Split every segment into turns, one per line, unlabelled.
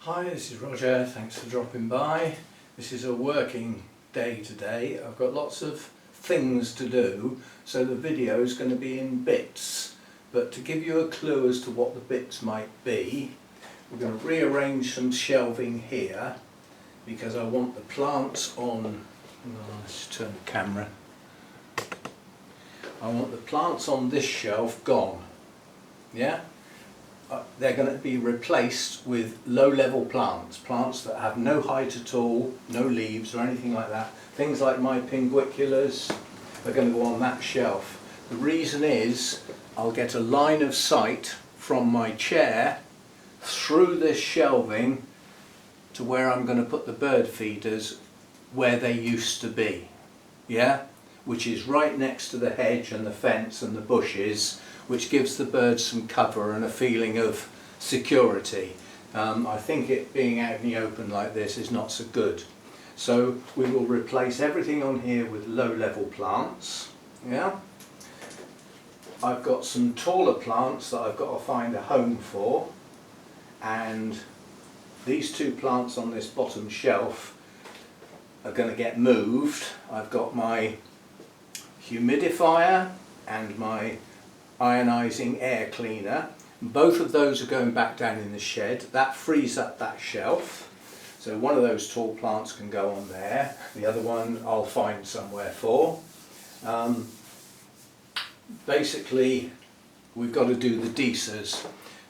Hi, this is Roger, thanks for dropping by. This is a working day today. I've got lots of things to do, so the video is going to be in bits. But to give you a clue as to what the bits might be, we're going to rearrange some shelving here because I want the plants on, let's turn the camera. I want the plants on this shelf gone, yeah? They're going to be replaced with low-level plants that have no height at all, no leaves or anything like that. Things like my pinguiculas are going to go on that shelf. The reason is I'll get a line of sight from my chair through this shelving to where I'm going to put the bird feeders where they used to be, yeah? Which is right next to the hedge and the fence and the bushes, which gives the birds some cover and a feeling of security. I think it being out in the open like this is not so good. So we will replace everything on here with low-level plants. Yeah. I've got some taller plants that I've got to find a home for, and these two plants on this bottom shelf are going to get moved. I've got my humidifier and my ionising air cleaner. Both of those are going back down in the shed. That frees up that shelf. So one of those tall plants can go on there. The other one I'll find somewhere for. Basically, we've got to do the deicers.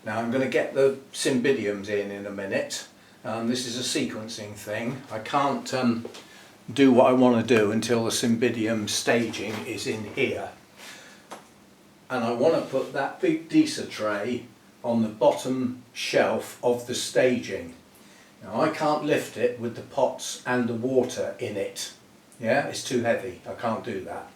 Now I'm going to get the Cymbidiums in a minute. This is a sequencing thing. I can't do what I want to do until the Cymbidium staging is in here. And I want to put that big deicer tray on the bottom shelf of the staging. Now I can't lift it with the pots and the water in it. Yeah, it's too heavy. I can't do that.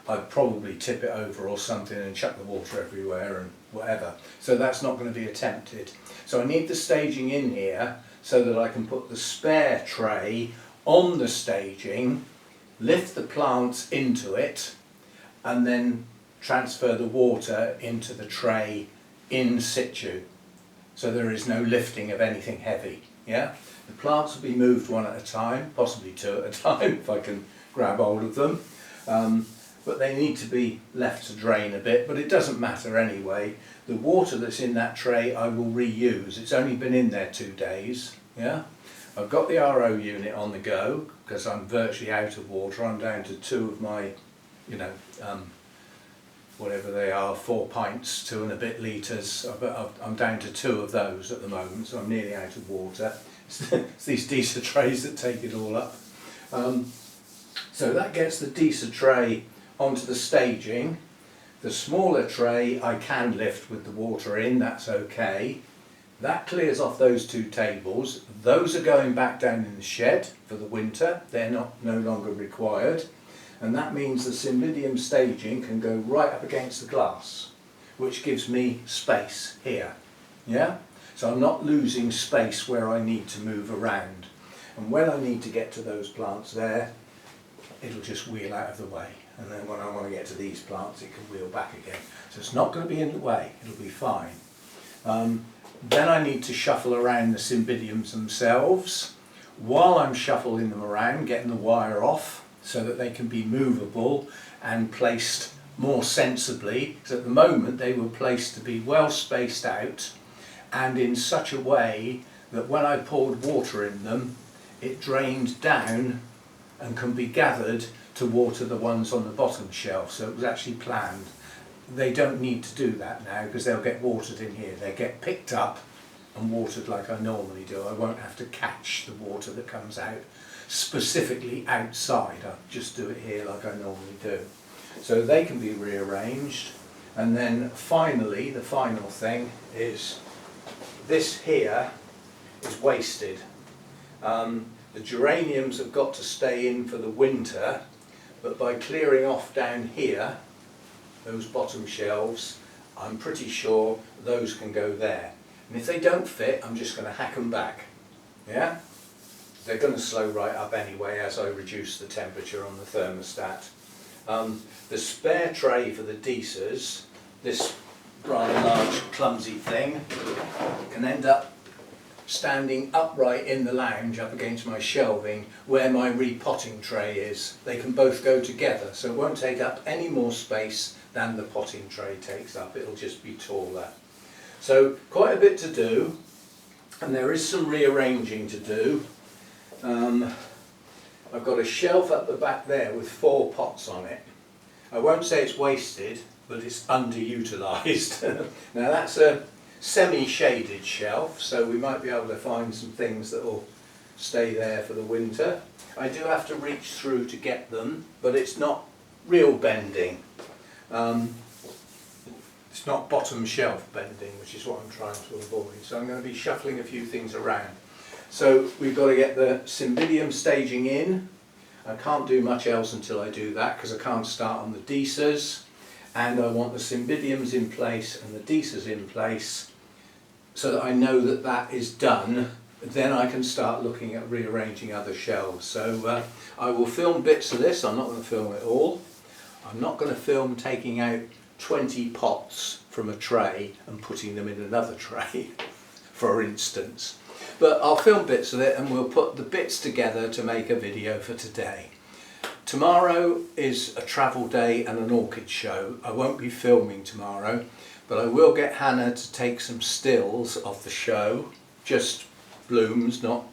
I'd probably tip it over or something and chuck the water everywhere and whatever. So that's not going to be attempted. So I need the staging in here so that I can put the spare tray on the staging, lift the plants into it, and then transfer the water into the tray in situ, so there is no lifting of anything heavy. Yeah, the plants will be moved one at a time, possibly two at a time if I can grab hold of them, but they need to be left to drain a bit, but it doesn't matter anyway. The water that's in that tray I will reuse. It's only been in there 2 days. Yeah, I've got the RO unit on the go because I'm virtually out of water. I'm down to 2 of my, whatever they are, 4 pints, 2 and a bit litres. I'm down to 2 of those at the moment, so I'm nearly out of water. It's these deicer trays that take it all up. So that gets the deicer tray onto the staging. The smaller tray I can lift with the water in, that's okay. That clears off those 2 tables. Those are going back down in the shed for the winter. They're no longer required. And that means the Cymbidium staging can go right up against the glass, which gives me space here. Yeah? So I'm not losing space where I need to move around. And when I need to get to those plants there, it'll just wheel out of the way. And then when I want to get to these plants, it can wheel back again. So it's not going to be in the way, it'll be fine. Then I need to shuffle around the Cymbidiums themselves. While I'm shuffling them around, getting the wire off, so that they can be movable and placed more sensibly, because at the moment they were placed to be well spaced out and in such a way that when I poured water in them it drained down and can be gathered to water the ones on the bottom shelf, so it was actually planned. They don't need to do that now because they'll get watered in here. They get picked up and watered like I normally do. I won't have to catch the water that comes out specifically outside. I'll just do it here like I normally do. So they can be rearranged. And then finally, the final thing is this here is wasted. The geraniums have got to stay in for the winter, but by clearing off down here, those bottom shelves, I'm pretty sure those can go there. And if they don't fit, I'm just going to hack them back. Yeah? They're going to slow right up anyway as I reduce the temperature on the thermostat. The spare tray for the deicers, this rather large clumsy thing, can end up standing upright in the lounge up against my shelving where my repotting tray is. They can both go together, so it won't take up any more space than the potting tray takes up. It'll just be taller. So quite a bit to do, and there is some rearranging to do. I've got a shelf at the back there with 4 pots on it. I won't say it's wasted, but it's underutilised. Now that's a semi-shaded shelf, so we might be able to find some things that will stay there for the winter. I do have to reach through to get them, but it's not real bending. It's not bottom shelf bending, which is what I'm trying to avoid. So I'm going to be shuffling a few things around. So we've got to get the Cymbidium staging in. I can't do much else until I do that because I can't start on the Decas, and I want the Cymbidiums in place and the Decas in place so that I know that that is done. Then I can start looking at rearranging other shelves. So I will film bits of this. I'm not going to film it all. I'm not going to film taking out 20 pots from a tray and putting them in another tray, for instance. But I'll film bits of it and we'll put the bits together to make a video for today. Tomorrow is a travel day and an orchid show. I won't be filming tomorrow, but I will get Hannah to take some stills of the show, just blooms, not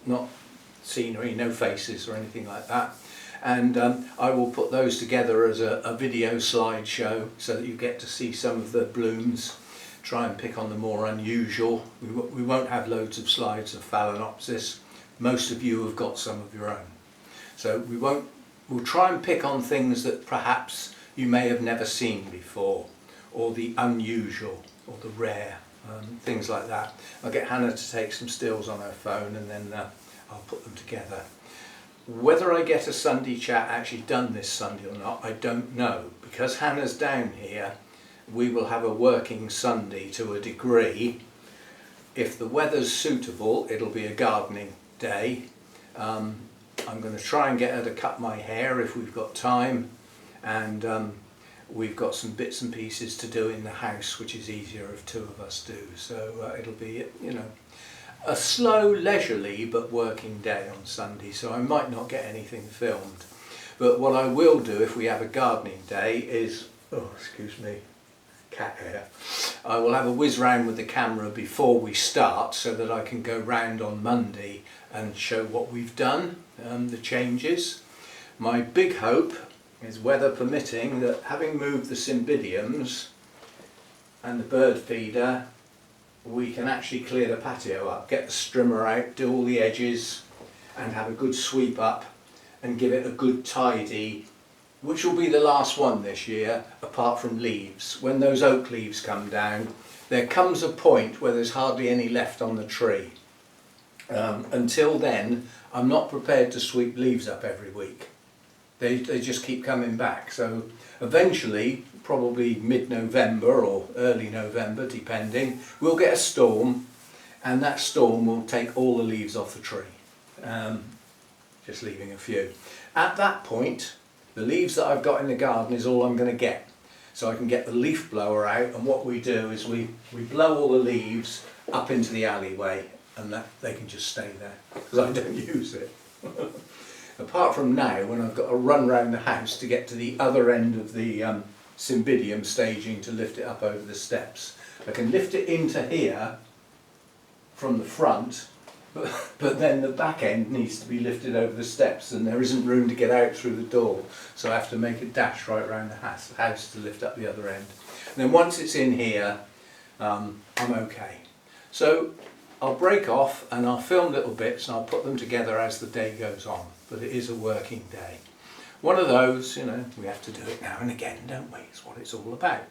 scenery, no faces or anything like that. And I will put those together as a video slideshow so that you get to see some of the blooms. Try and pick on the more unusual. We won't have loads of slides of Phalaenopsis. Most of you have got some of your own. So we'll try and pick on things that perhaps you may have never seen before, or the unusual, or the rare, things like that. I'll get Hannah to take some stills on her phone and then I'll put them together. Whether I get a Sunday chat actually done this Sunday or not, I don't know. Because Hannah's down here, we will have a working Sunday to a degree. If the weather's suitable, it'll be a gardening day. I'm going to try and get her to cut my hair if we've got time, and we've got some bits and pieces to do in the house, which is easier if 2 of us do. So it'll be, you know, a slow, leisurely but working day on Sunday, so I might not get anything filmed. But what I will do if we have a gardening day is, oh excuse me, cat hair, I will have a whiz round with the camera before we start so that I can go round on Monday and show what we've done, the changes. My big hope is, weather permitting, that having moved the Cymbidiums and the bird feeder, we can actually clear the patio up, get the strimmer out, do all the edges and have a good sweep up and give it a good tidy, which will be the last one this year apart from leaves. When those oak leaves come down, there comes a point where there's hardly any left on the tree. Until then, I'm not prepared to sweep leaves up every week. They just keep coming back. So eventually, probably mid-November or early November, depending, we'll get a storm, and that storm will take all the leaves off the tree, just leaving a few. At that point, the leaves that I've got in the garden is all I'm going to get. So I can get the leaf blower out, and what we do is we blow all the leaves up into the alleyway, and that they can just stay there, because I don't use it. Apart from now, when I've got to run round the house to get to the other end of the Cymbidium staging to lift it up over the steps. I can lift it into here from the front, but then the back end needs to be lifted over the steps, and there isn't room to get out through the door, so I have to make a dash right around the house to lift up the other end. And then once it's in here, I'm okay. So I'll break off and I'll film little bits and I'll put them together as the day goes on, but it is a working day. One of those, you know, we have to do it now and again, don't we? It's what it's all about.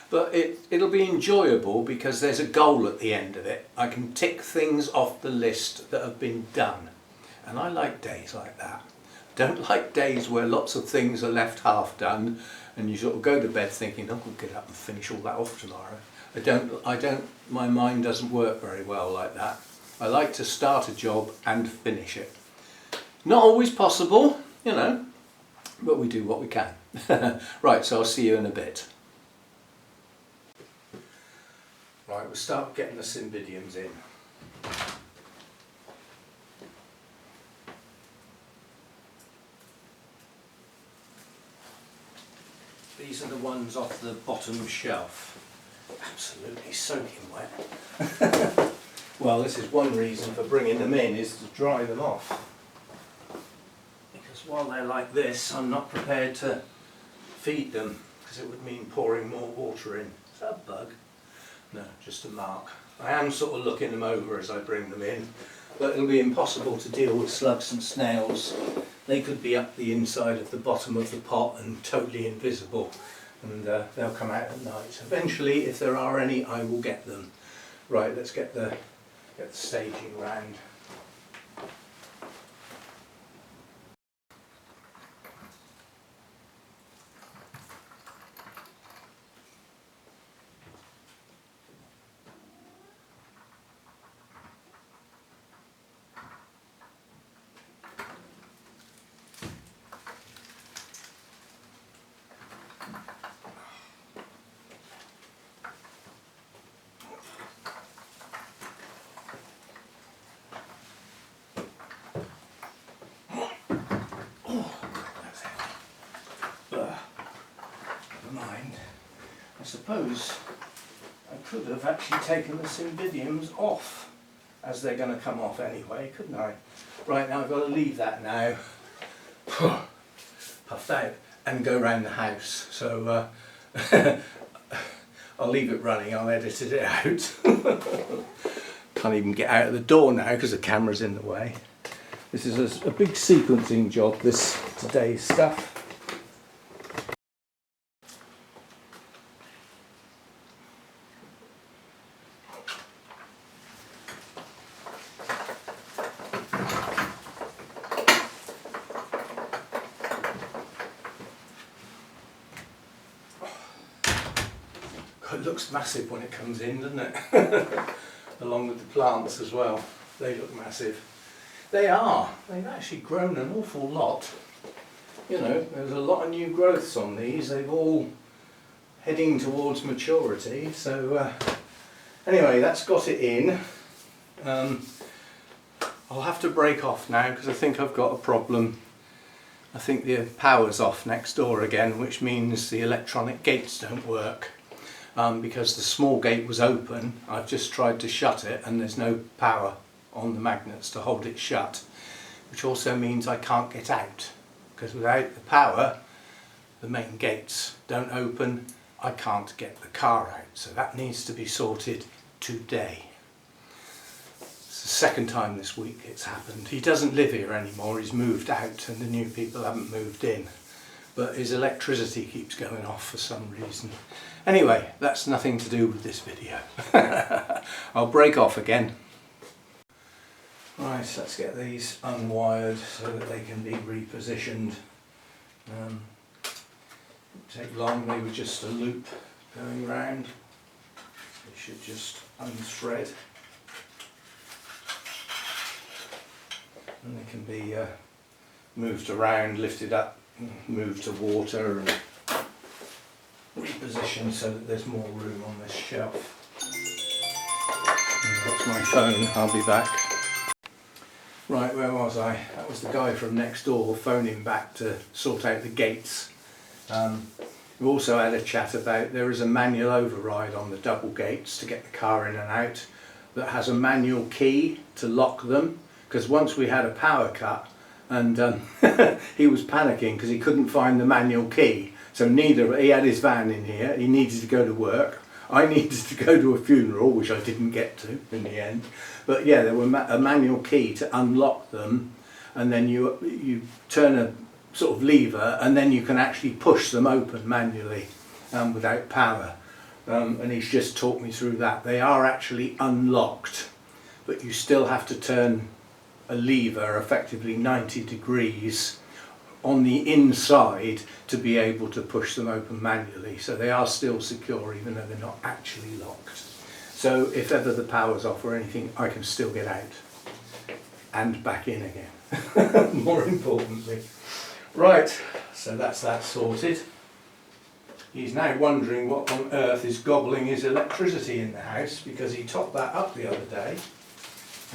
But it'll be enjoyable because there's a goal at the end of it. I can tick things off the list that have been done. And I like days like that. Don't like days where lots of things are left half done and you sort of go to bed thinking, oh, we'll get up and finish all that off tomorrow. My mind doesn't work very well like that. I like to start a job and finish it. Not always possible, you know, but we do what we can. Right, so I'll see you in a bit. Right, we'll start getting the Cymbidiums in. These are the ones off the bottom shelf. Absolutely soaking wet. Well, this is one reason for bringing them in, is to dry them off. Because while they're like this, I'm not prepared to feed them, because it would mean pouring more water in. Is that a bug? No, just a mark. I am sort of looking them over as I bring them in, but it'll be impossible to deal with slugs and snails. They could be up the inside of the bottom of the pot and totally invisible, and they'll come out at night. Eventually, if there are any, I will get them. Right, let's get the staging round. I suppose I could have actually taken the Cymbidiums off, as they're going to come off anyway, couldn't I? Right, now I've got to leave that now, puffed out, and go round the house. So I'll leave it running, I'll edit it out. Can't even get out of the door now because the camera's in the way. This is a big sequencing job, this today's stuff. It looks massive when it comes in, doesn't it? Along with the plants as well. They look massive. They are. They've actually grown an awful lot. You know, there's a lot of new growths on these. They've all heading towards maturity. So anyway, that's got it in. I'll have to break off now because I think I've got a problem. I think the power's off next door again, which means the electronic gates don't work. Because the small gate was open, I've just tried to shut it and there's no power on the magnets to hold it shut, which also means I can't get out, because without the power the main gates don't open. I can't get the car out, so that needs to be sorted today. It's the second time this week it's happened. He doesn't live here anymore, he's moved out and the new people haven't moved in, but his electricity keeps going off for some reason. Anyway, that's nothing to do with this video. I'll break off again. Right, let's get these unwired so that they can be repositioned. Won't take long, they were just a loop going round. They should just unthread. And they can be moved around, lifted up, moved to water and repositioned so that there's more room on this shelf. And that's my phone, I'll be back. Right, where was I? That was the guy from next door phoning back to sort out the gates. We also had a chat about there is a manual override on the double gates to get the car in and out that has a manual key to lock them, because once we had a power cut and he was panicking because he couldn't find the manual key. So he had his van in here, he needed to go to work, I needed to go to a funeral, which I didn't get to in the end. But yeah, there was a manual key to unlock them, and then you turn a sort of lever and then you can actually push them open manually without power. And he's just talked me through that. They are actually unlocked, but you still have to turn a lever effectively 90 degrees on the inside to be able to push them open manually. So they are still secure even though they're not actually locked. So if ever the power's off or anything, I can still get out and back in again, more importantly. Right, so that's that sorted. He's now wondering what on earth is gobbling his electricity in the house, because he topped that up the other day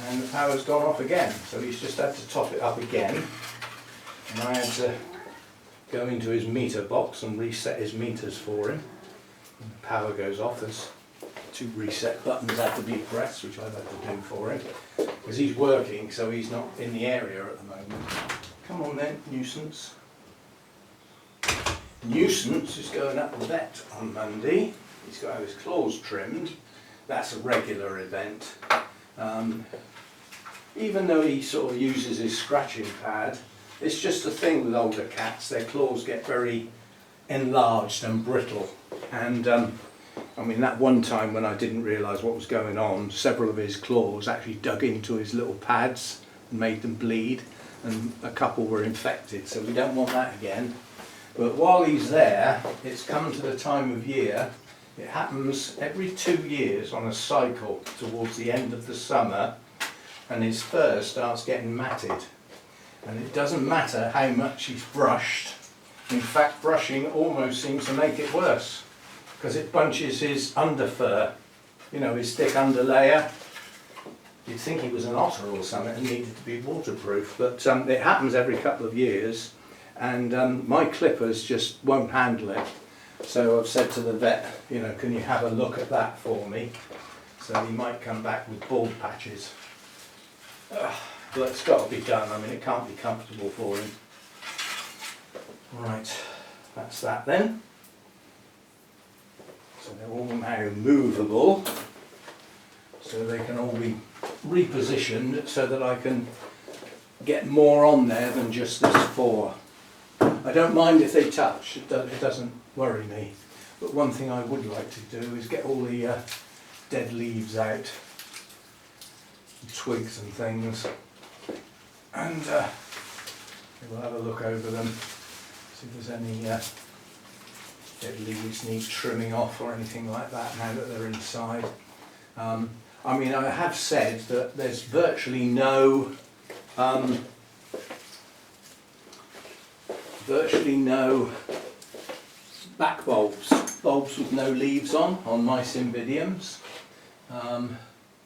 and the power's gone off again. So he's just had to top it up again. And I had to go into his meter box and reset his meters for him. When the power goes off, there's 2 reset buttons had to be pressed, which I've had to do for him, because he's working, so he's not in the area at the moment. Come on then, Nuisance. Nuisance is going up the vet on Monday. He's got to have his claws trimmed. That's a regular event. Even though he sort of uses his scratching pad, it's just a thing with older cats. Their claws get very enlarged and brittle. And I mean, that one time when I didn't realise what was going on, several of his claws actually dug into his little pads and made them bleed, and a couple were infected, so we don't want that again. But while he's there, it's come to the time of year. It happens every 2 years on a cycle towards the end of the summer, and his fur starts getting matted. And it doesn't matter how much he's brushed. In fact, brushing almost seems to make it worse, because it bunches his underfur, you know, his thick underlayer. You'd think he was an otter or something and needed to be waterproof, but it happens every couple of years, and my clippers just won't handle it. So I've said to the vet, you know, can you have a look at that for me? So he might come back with bald patches. But it's got to be done. I mean, it can't be comfortable for him. Right, that's that then. So they're all now movable, so they can all be repositioned so that I can get more on there than just this 4. I don't mind if they touch, it doesn't worry me. But one thing I would like to do is get all the dead leaves out, twigs and things, and we'll have a look over them, see if there's any dead leaves need trimming off or anything like that now that they're inside. I mean, I have said that there's virtually no back bulbs with no leaves on my Cymbidiums.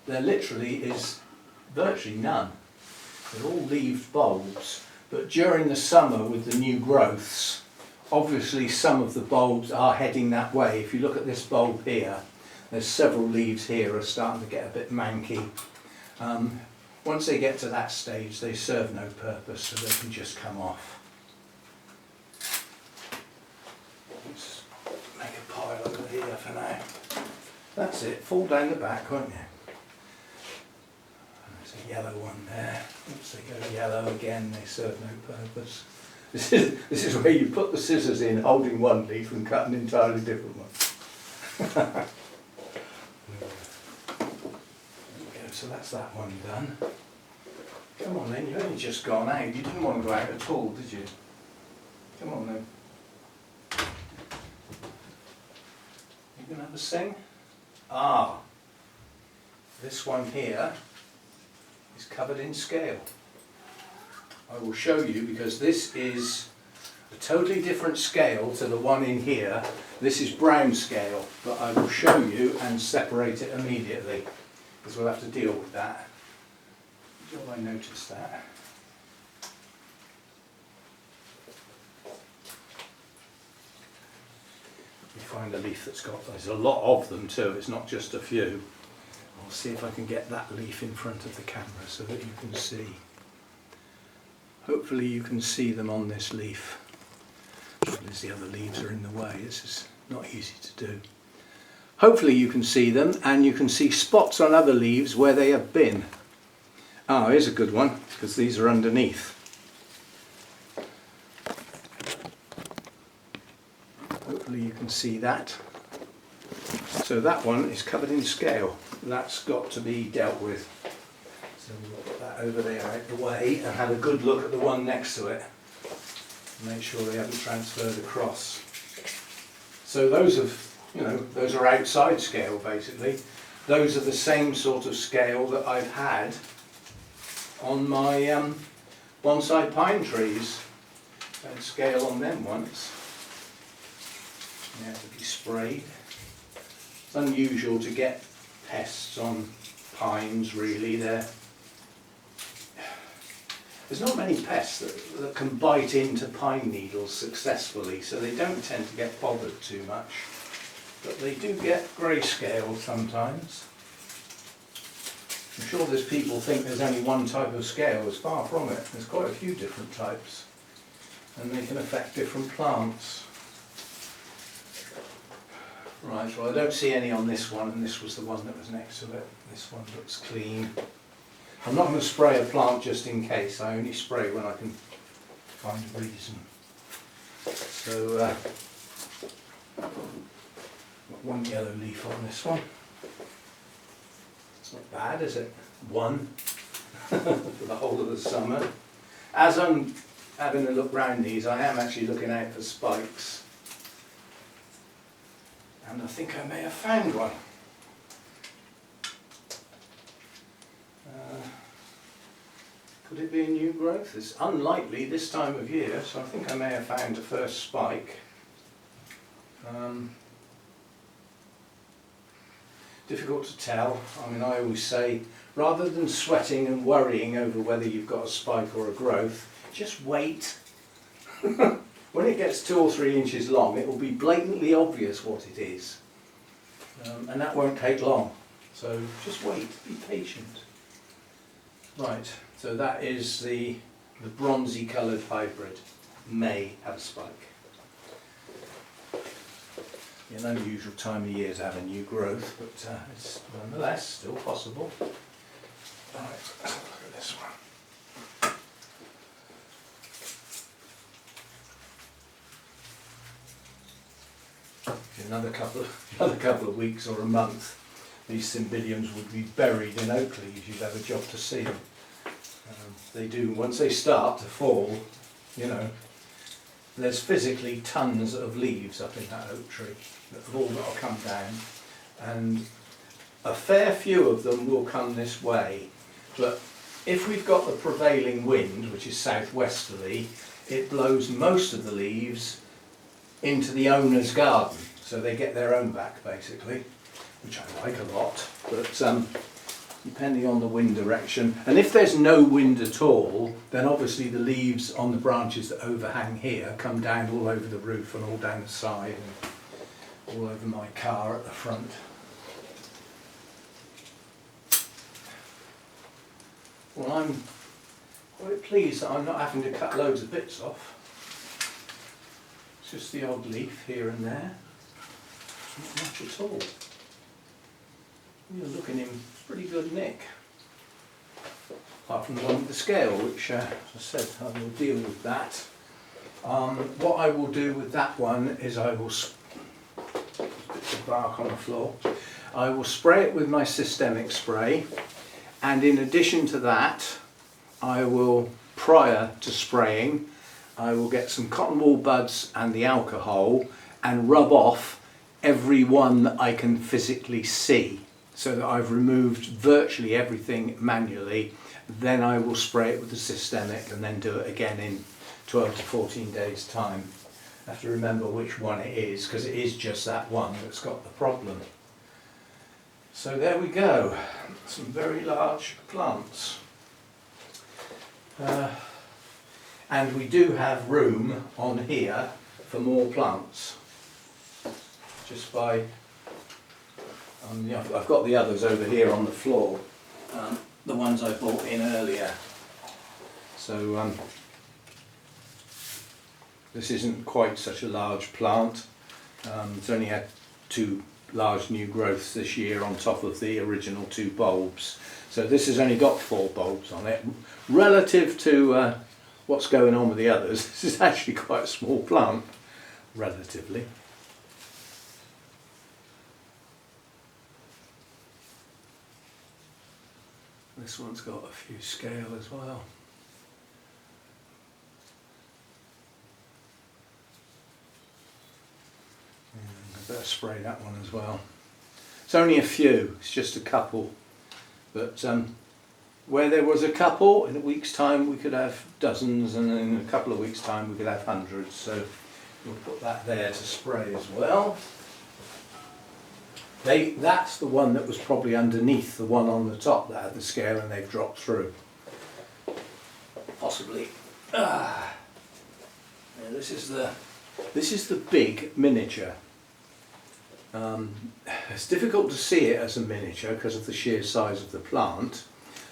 There literally is virtually none. They're all leaved bulbs, but during the summer with the new growths, obviously some of the bulbs are heading that way. If you look at this bulb here, there's several leaves here are starting to get a bit manky. Once they get to that stage, they serve no purpose, so they can just come off. Let's make a pile over here for now. That's it, fall down the back, won't you? There's a yellow one there. Oops, they go yellow again, they serve no purpose. This is where you put the scissors in, holding one leaf and cut an entirely different one. There we go, so that's that one done. Come on then, you've only just gone out. You didn't want to go out at all, did you? Come on then. You going to have a sing? Ah, this one here is covered in scale. I will show you, because this is a totally different scale to the one in here. This is brown scale, but I will show you and separate it immediately, because we'll have to deal with that. Good job I noticed that. You find a leaf that's got, there's a lot of them too, it's not just a few. I'll see if I can get that leaf in front of the camera so that you can see. Hopefully you can see them on this leaf. As the other leaves are in the way, this is not easy to do. Hopefully you can see them, and you can see spots on other leaves where they have been. Ah, here's a good one, because these are underneath. Hopefully you can see that. So that one is covered in scale. That's got to be dealt with. So we'll put that over there out the way and have a good look at the one next to it. Make sure they haven't transferred across. So those those are outside scale basically. Those are the same sort of scale that I've had on my bonsai pine trees. I had scale on them once. They have to be sprayed. It's unusual to get pests on pines really. There's not many pests that can bite into pine needles successfully, so they don't tend to get bothered too much. But they do get grayscale sometimes. I'm sure there's people think there's only one type of scale. It's far from it. There's quite a few different types, and they can affect different plants. Right, well I don't see any on this one, and this was the one that was next to it. This one looks clean. I'm not going to spray a plant just in case. I only spray when I can find a reason. So, got one yellow leaf on this one. It's not bad, is it? One for the whole of the summer. As I'm having a look round these, I am actually looking out for spikes. And I think I may have found one. Could it be a new growth? It's unlikely this time of year, so I think I may have found the first spike. Difficult to tell. I mean, I always say, rather than sweating and worrying over whether you've got a spike or a growth, just wait. When it gets 2 or 3 inches long, it will be blatantly obvious what it is. And that won't take long. So just wait, be patient. Right, so that is the bronzy coloured hybrid. May have a spike. An unusual time of year to have a new growth, but it's nonetheless still possible. Right, let's have a look at this one. Another couple of weeks or a month, these Cymbidiums would be buried in oak leaves. You'd have a job to see them. They do, once they start to fall, you know, there's physically tons of leaves up in that oak tree that have all got to come down, and a fair few of them will come this way, but if we've got the prevailing wind, which is southwesterly, it blows most of the leaves into the owner's garden, so they get their own back basically, which I like a lot, but depending on the wind direction. And if there's no wind at all, then obviously the leaves on the branches that overhang here come down all over the roof and all down the side and all over my car at the front. Well, I'm quite pleased that I'm not having to cut loads of bits off. It's just the odd leaf here and there. Not much at all. You're looking in pretty good nick, apart from the one with the scale, which, as I said, I will deal with that. What I will do with that one is I will, bits of bark on the floor, I will spray it with my systemic spray, and in addition to that, I will, prior to spraying, I will get some cotton wool buds and the alcohol and rub off every one that I can physically see, so that I've removed virtually everything manually. Then I will spray it with the systemic and then do it again in 12 to 14 days time. I have to remember which one it is, because it is just that one that's got the problem. So there we go, some very large plants. And we do have room on here for more plants, just by I've got the others over here on the floor, the ones I bought in earlier. So this isn't quite such a large plant. It's only had 2 large new growths this year on top of the original 2 bulbs. So this has only got 4 bulbs on it. Relative to what's going on with the others, this is actually quite a small plant, relatively. This one's got a few scale as well. I better spray that one as well. It's only a few, it's just a couple. But where there was a couple, in a week's time we could have dozens, and in a couple of weeks' time we could have hundreds. So we'll put that there to spray as well. That's the one that was probably underneath the one on the top that had the scale, and they've dropped through. possibly. Now this is the big miniature. It's difficult to see it as a miniature because of the sheer size of the plant,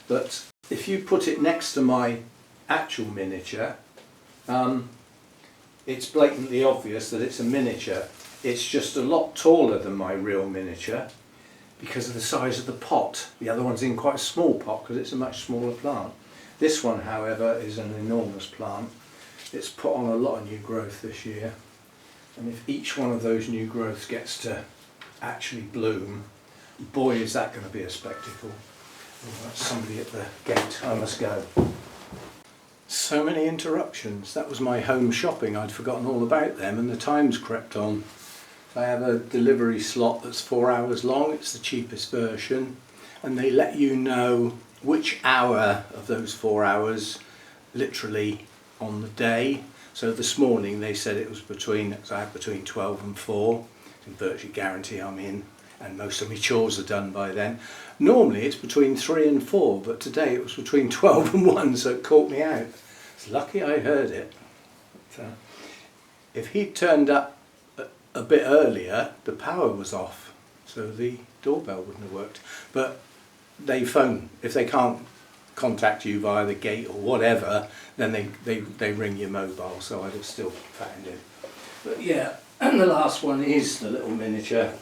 but if you put it next to my actual miniature, it's blatantly obvious that it's a miniature. It's just a lot taller than my real miniature because of the size of the pot. The other one's in quite a small pot because it's a much smaller plant. This one, however, is an enormous plant. It's put on a lot of new growth this year, and if each one of those new growths gets to actually bloom, boy is that going to be a spectacle. Oh, that's somebody at the gate. I must go. So many interruptions. That was my home shopping. I'd forgotten all about them, and the time's crept on. I have a delivery slot that's 4 hours long. It's the cheapest version, and they let you know which hour of those 4 hours literally on the day. So this morning they said it was between 12 and 4. I can virtually guarantee I'm in, and most of my chores are done by then. Normally it's between 3 and 4, but today it was between 12 and 1, so it caught me out. It's lucky I heard it. But, if he'd turned up a bit earlier, the power was off, so the doorbell wouldn't have worked. But they phone. If they can't contact you via the gate or whatever, then they ring your mobile, so I'd have still found it. But yeah, and the last one is the little miniature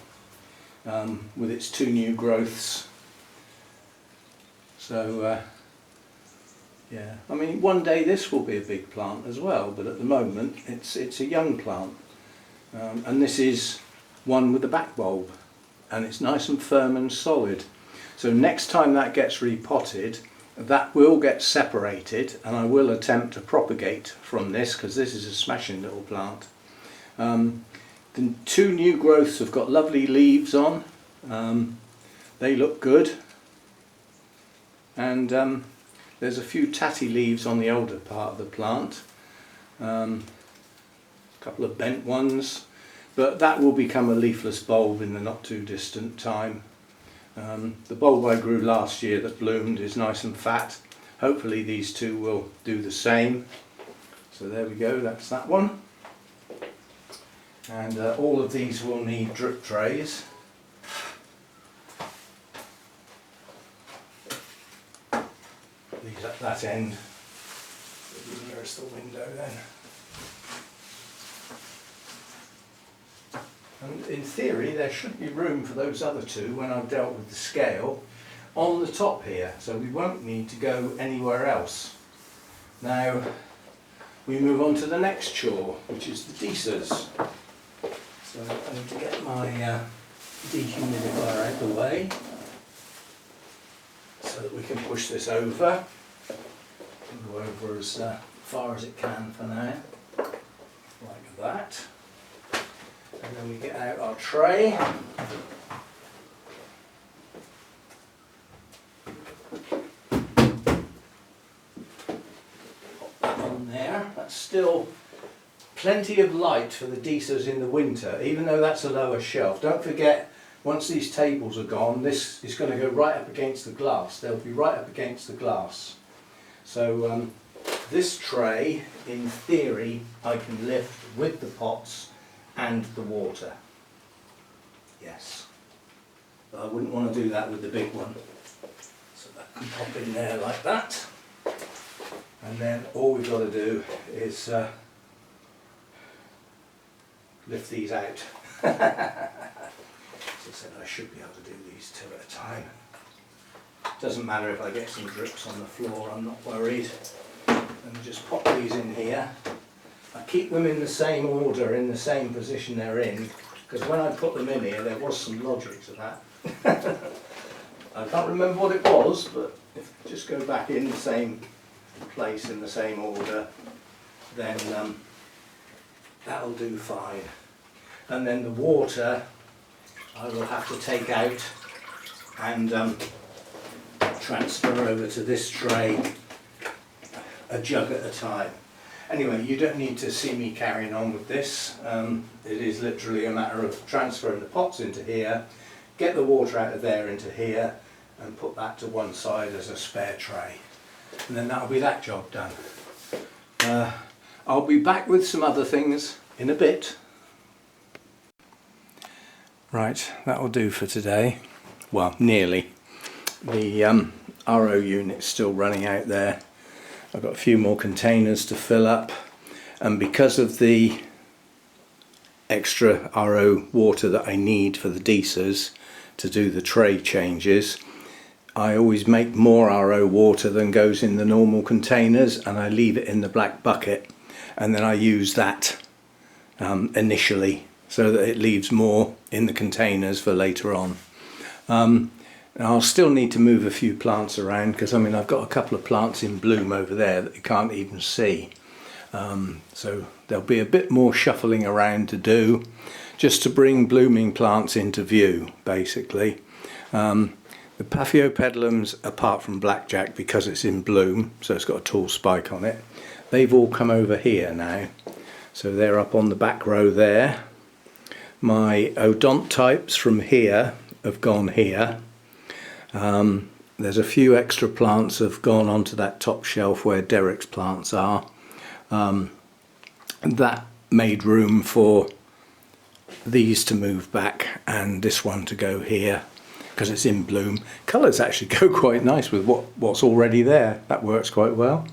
with its 2 new growths. So yeah, I mean, one day this will be a big plant as well, but at the moment it's a young plant. And this is one with a back bulb, and it's nice and firm and solid. So next time that gets repotted, that will get separated, and I will attempt to propagate from this because this is a smashing little plant. The 2 new growths have got lovely leaves on. They look good, and there's a few tatty leaves on the older part of the plant. A couple of bent ones, but that will become a leafless bulb in the not too distant time. The bulb I grew last year that bloomed is nice and fat. Hopefully these 2 will do the same. So there we go, that's that one. And all of these will need drip trays. These at that end. Nearest the window then. And in theory there should be room for those other 2 when I've dealt with the scale on the top here, so we won't need to go anywhere else. Now we move on to the next chore, which is the desers. So I need to get my dehumidifier out of the way so that we can push this over and go over as far as it can for now, like that. And then we get out our tray. Pop that on there. That's still plenty of light for the desers in the winter, even though that's a lower shelf. Don't forget, once these tables are gone, this is going to go right up against the glass. They'll be right up against the glass. So this tray, in theory, I can lift with the pots and the water. Yes. But I wouldn't want to do that with the big one. So that can pop in there like that. And then all we've got to do is lift these out. As I said, I should be able to do these 2 at a time. Doesn't matter if I get some drips on the floor, I'm not worried. And just pop these in here. I keep them in the same order, in the same position they're in, because when I put them in here there was some logic to that. I can't remember what it was, but if I just go back in the same place in the same order, then that'll do fine. And then the water I will have to take out and transfer over to this tray, a jug at a time. Anyway, you don't need to see me carrying on with this. It is literally a matter of transferring the pots into here, get the water out of there into here, and put that to one side as a spare tray. And then that'll be that job done. I'll be back with some other things in a bit. Right, that will do for today. Well, nearly. The RO unit's still running out there. I've got a few more containers to fill up, and because of the extra RO water that I need for the desers to do the tray changes, I always make more RO water than goes in the normal containers, and I leave it in the black bucket, and then I use that initially so that it leaves more in the containers for later on. I'll still need to move a few plants around, because I mean I've got a couple of plants in bloom over there that you can't even see. So there'll be a bit more shuffling around to do, just to bring blooming plants into view, basically. The Paphiopedilums, apart from Blackjack, because it's in bloom, so it's got a tall spike on it, they've all come over here now. So they're up on the back row there. My odont types from here have gone here. There's a few extra plants have gone onto that top shelf where Derek's plants are. That made room for these to move back and this one to go here because it's in bloom. Colours actually go quite nice with what's already there. That works quite well.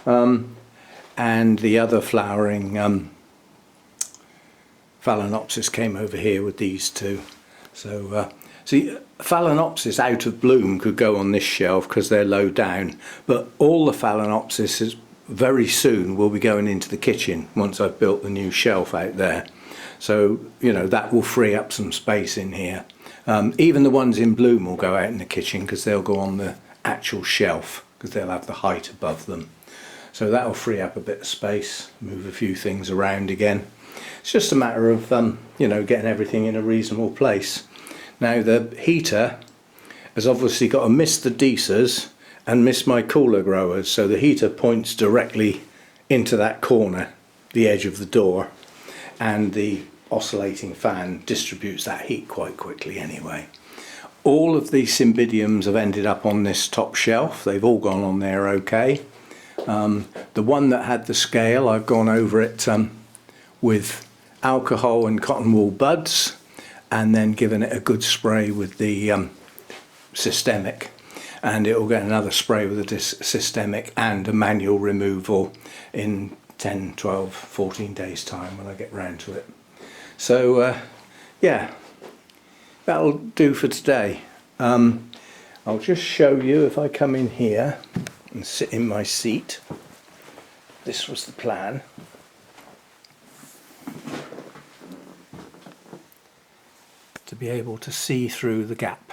And the other flowering Phalaenopsis came over here with these two. So see, Phalaenopsis out of bloom could go on this shelf because they're low down, but all the Phalaenopsis is very soon will be going into the kitchen once I've built the new shelf out there. So, you know, that will free up some space in here. Even the ones in bloom will go out in the kitchen because they'll go on the actual shelf because they'll have the height above them. So that will free up a bit of space, move a few things around again. It's just a matter of, you know, getting everything in a reasonable place. Now the heater has obviously got to miss the desers and miss my cooler growers, so the heater points directly into that corner, the edge of the door, and the oscillating fan distributes that heat quite quickly anyway. All of these Cymbidiums have ended up on this top shelf. They've all gone on there okay. The one that had the scale, I've gone over it with alcohol and cotton wool buds, and then given it a good spray with the systemic, and it will get another spray with the systemic and a manual removal in 10, 12, 14 days time when I get round to it. So yeah, that'll do for today. I'll just show you, if I come in here and sit in my seat, this was the plan. To be able to see through the gap.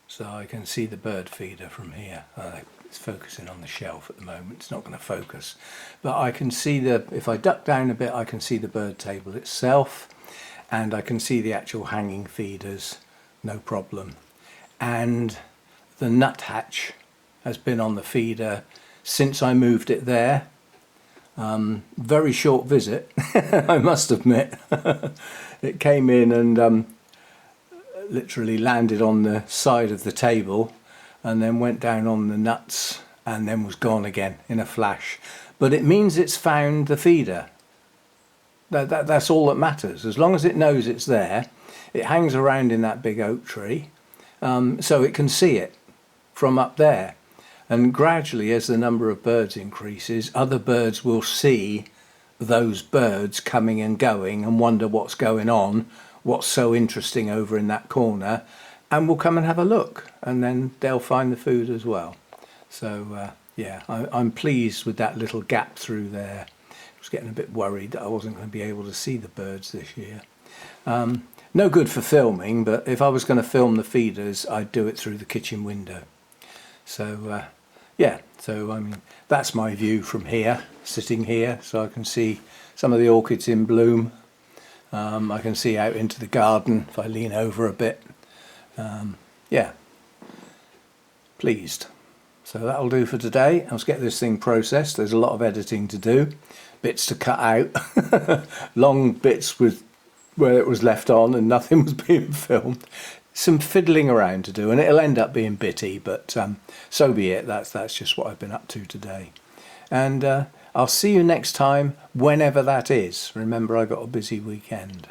So I can see the bird feeder from here. It's focusing on the shelf at the moment, it's not going to focus. But I can see if I duck down a bit, I can see the bird table itself, and I can see the actual hanging feeders, no problem. And the nuthatch has been on the feeder since I moved it there. Very short visit, I must admit. It came in and literally landed on the side of the table and then went down on the nuts and then was gone again in a flash. But it means it's found the feeder. That's all that matters. As long as it knows it's there, it hangs around in that big oak tree, so it can see it from up there. And gradually, as the number of birds increases, other birds will see those birds coming and going and wonder what's going on, what's so interesting over in that corner, and will come and have a look, and then they'll find the food as well. So yeah, I'm pleased with that little gap through there. I was getting a bit worried that I wasn't going to be able to see the birds this year. No good for filming, but if I was going to film the feeders, I'd do it through the kitchen window. So yeah, so I mean, that's my view from here, sitting here, so I can see some of the orchids in bloom. I can see out into the garden if I lean over a bit. Yeah, pleased. So that'll do for today. Let's get this thing processed. There's a lot of editing to do, bits to cut out, long bits with where it was left on and nothing was being filmed. some fiddling around to do, and it'll end up being bitty, but so be it. That's just what I've been up to today. And I'll see you next time, whenever that is. Remember, I got a busy weekend.